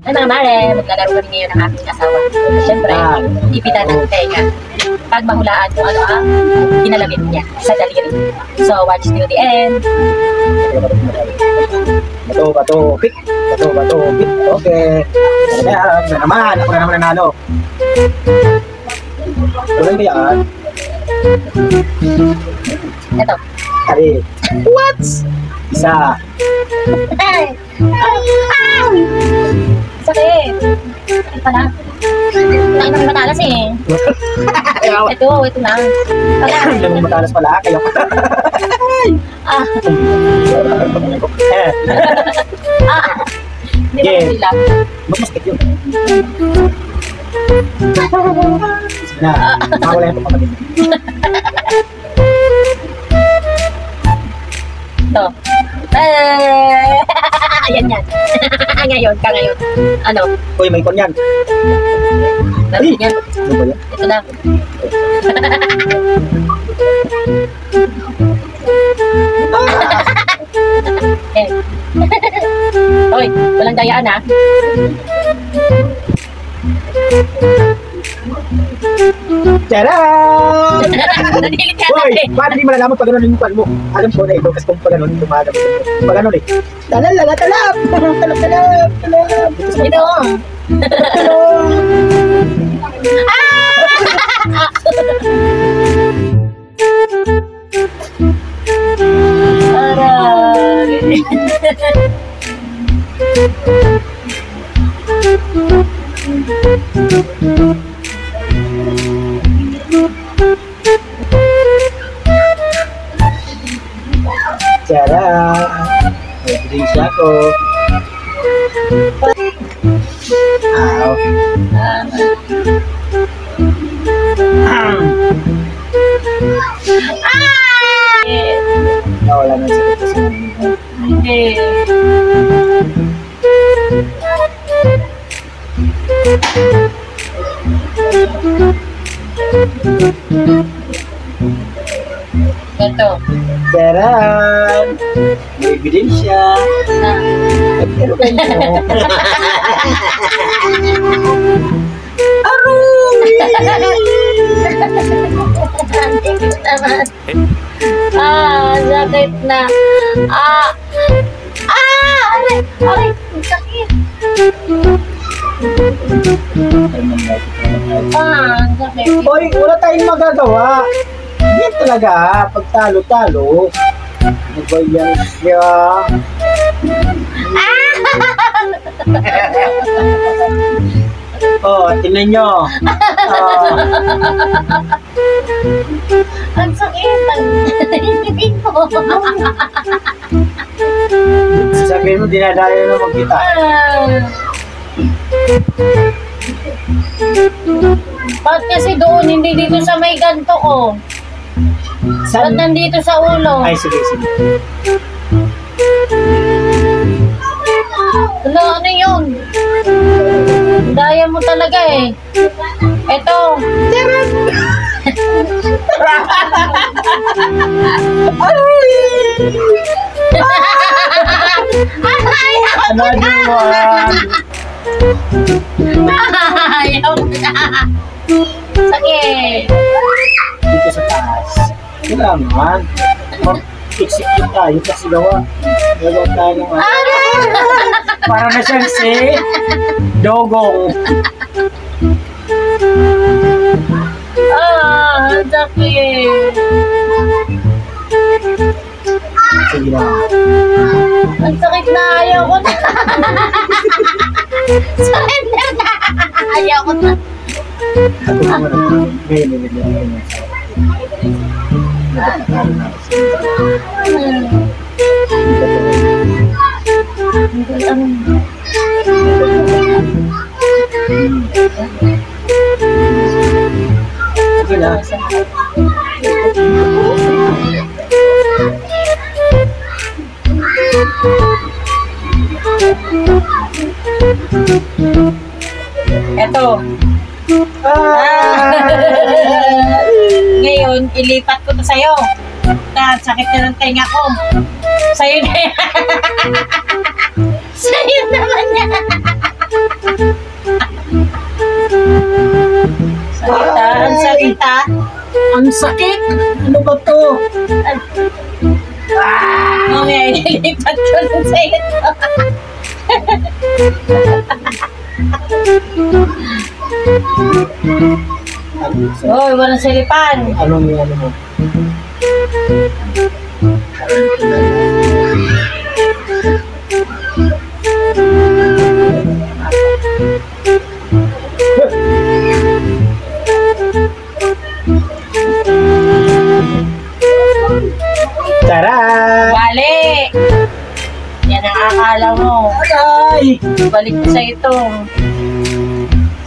Ay mga mare, maglalaro kami ngayon ng aking asawa. Siyempre, ipitan ng tenga. Pag mahulaan kung ano ang kinalabit niya sa daliri. So, watch till the end. Bato, pick. Bato, pick. Okay. Kaya naman, ako na naman nanalo. Tuloy ba yan? Ito. Ari. What? Isa. Ay! Sakit! Ito pala. Nain namin matalas eh. Ito na. Hindi mo matalas pala, kayo. Hindi naman sila. Magmastik yun. Sige na, mawala yung pagpapagin. Ito. Ayan yan. Ngayon. Ano? Uy, may kon yan. Natin yan. Ano ba yan? Ito na. Hoy, walang dayaan ha. Tcharam! Nadilit ka Uy, natin. paano di malalaman pag gano'n yung mukha mo? Alam ko na ito, kasi kung pag gano'n, tumagal. Pag gano'n eh. Talap! Ito. Aray. Tcharam! May drinks ako. Ow. Nawala na sa ito sa mga. Hindi. Ito. Tcharam! May ebidensya. Pero ganyan. Sakit na. Aray, sakit. Sakit. Hoy, wala tayong magagawa. Yan talaga, pag talo-talo. Ano ba yan siya? Oh, tingnan nyo. Ang sakit. Hindi ko. Sasabihin mo, dinadayo na magkita. Ba't kasi doon, hindi dito sa may ganto ko? Ba't Saan? nandito sa ulo? Ay, sige. Ano yun? Daya mo talaga eh. Eto. Ano naman? Ayaw na. Sakit. Dito sa taas. Kailangan. Mag-execute tayo kasi gawa. Gagawa tayo ng para na siyang si Dogong. Sakit. Sige na. Ang sakit na, ayaw ko na. Sakit na. Ayaw ko na. Ako naman. Ngayon. Sige na. Eto. Ngayon, ilipat ko to sa'yo. Sakit na ng tenga ko. Sa'yo na yan. Sa'yo naman yan. Ang sakit! Ano ba to? Mamaya, ililipat ko lang sa ito. Hoy, walang silipan. Anong yung ano mo? Tara! Bali! Yan ang akala mo. Ay! Balik ko sa ito.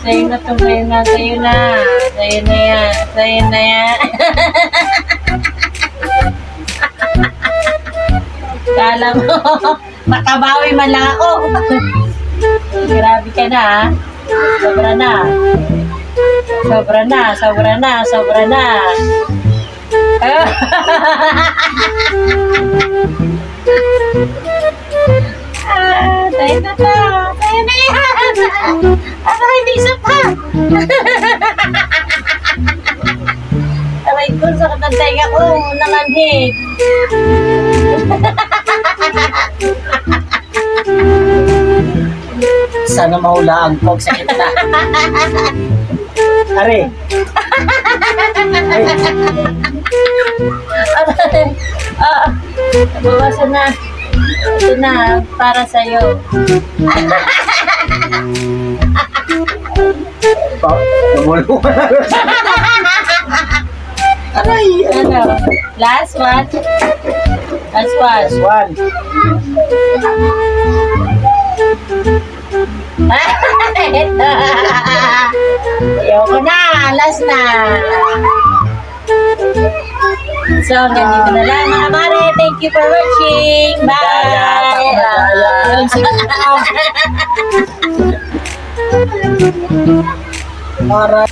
Sa'yo na to, sa'yo na, sa'yo na. Sa'yo na yan, sa'yo na yan. Kala mo, makabawi man lang ako. Grabe ka na, ha? Sobra na. Sobra na, sobra na, sobra na. Tayo na to. Tayo na yan. Ano, hindi isa pa. Aray ko, sakit ang tayo ko. Nanganhig. Sana mahulaan ko sa kita. Are! Aray. Nabawasan na. Ito na, para sa'yo. Namulong ka na. Aray! Ano? Last one? Last one. Last one. Ayoko na. Last na. So, ganito na lang mga mare. Thank you for watching. Bye! Para